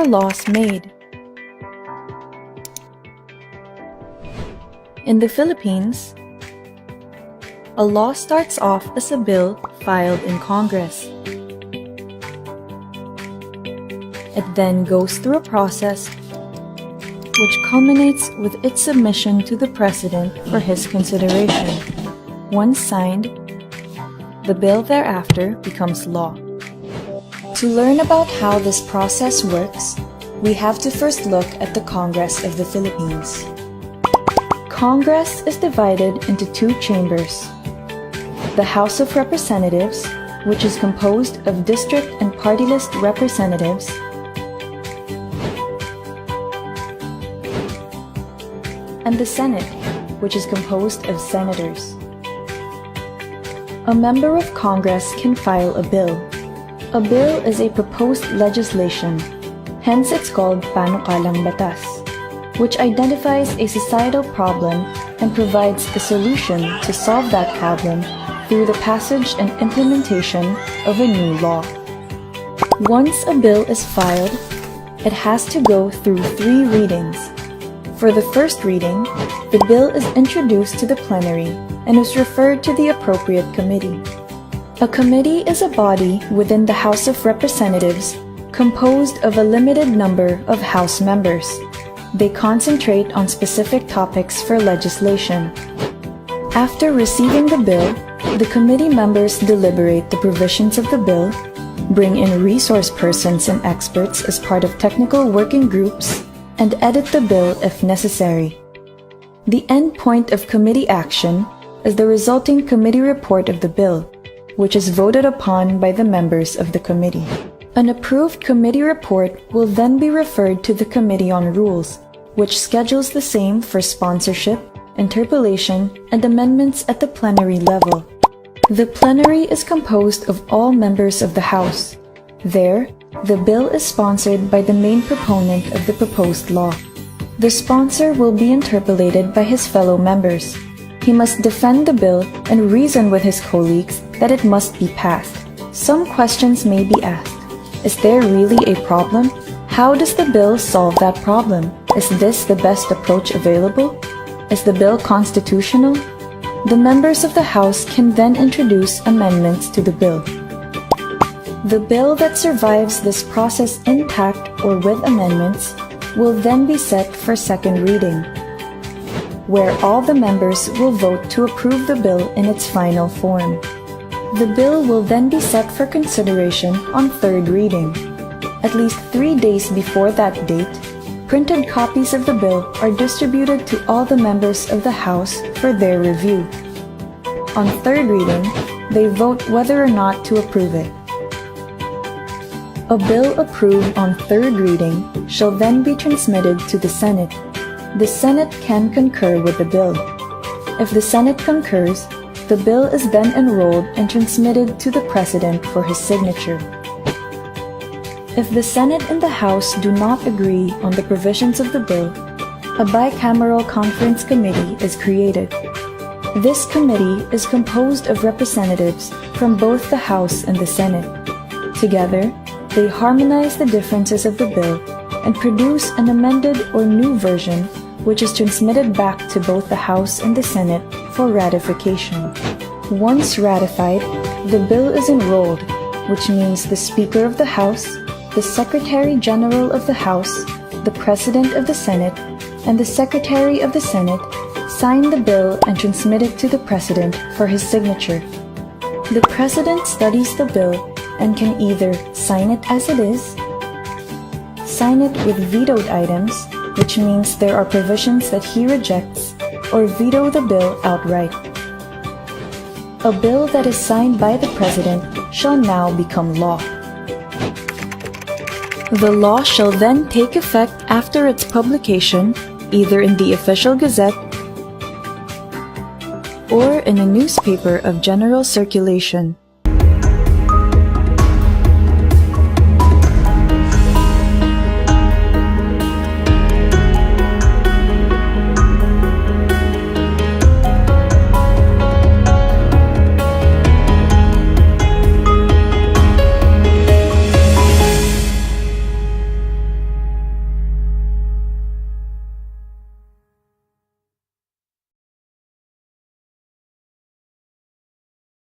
laws made? In the Philippines, a law starts off as a bill filed in Congress. It then goes through a process which culminates with its submission to the President for his consideration. Once signed, the bill thereafter becomes law. To learn about how this process works, we have to first look at the Congress of the Philippines. Congress is divided into two chambers: the House of Representatives, which is composed of district and party list representatives, and the Senate, which is composed of senators. A member of Congress can file a bill. A bill is a proposed legislation, hence it's called panukalang batas, which identifies a societal problem and provides a solution to solve that problem through the passage and implementation of a new law. Once a bill is filed, it has to go through 3 readings. For the first reading, the bill is introduced to the plenary and is referred to the appropriate committee. A committee is a body within the House of Representatives composed of a limited number of House members. They concentrate on specific topics for legislation. After receiving the bill, the committee members deliberate the provisions of the bill, bring in resource persons and experts as part of technical working groups, and edit the bill if necessary. The end point of committee action is the resulting committee report of the bill, which is voted upon by the members of the committee. An approved committee report will then be referred to the Committee on Rules, which schedules the same for sponsorship, interpellation, and amendments at the plenary level. The plenary is composed of all members of the House. There, the bill is sponsored by the main proponent of the proposed law. The sponsor will be interpellated by his fellow members. He must defend the bill and reason with his colleagues that it must be passed. Some questions may be asked. Is there really a problem? How does the bill solve that problem? Is this the best approach available? Is the bill constitutional? The members of the House can then introduce amendments to the bill. The bill that survives this process intact or with amendments will then be set for second reading, where all the members will vote to approve the bill in its final form. The bill will then be set for consideration on third reading. At least 3 days before that date, printed copies of the bill are distributed to all the members of the House for their review. On third reading, they vote whether or not to approve it. A bill approved on third reading shall then be transmitted to the Senate. The Senate can concur with the bill. If the Senate concurs, the bill is then enrolled and transmitted to the President for his signature. If the Senate and the House do not agree on the provisions of the bill, a bicameral conference committee is created. This committee is composed of representatives from both the House and the Senate. Together, they harmonize the differences of the bill and produce an amended or new version which is transmitted back to both the House and the Senate for ratification. Once ratified, the bill is enrolled, which means the Speaker of the House, the Secretary General of the House, the President of the Senate, and the Secretary of the Senate sign the bill and transmit it to the President for his signature. The President studies the bill and can either sign it as it is, sign it with vetoed items, which means there are provisions that he rejects, or veto the bill outright. A bill that is signed by the President shall now become law. The law shall then take effect after its publication, either in the Official Gazette or in a newspaper of general circulation.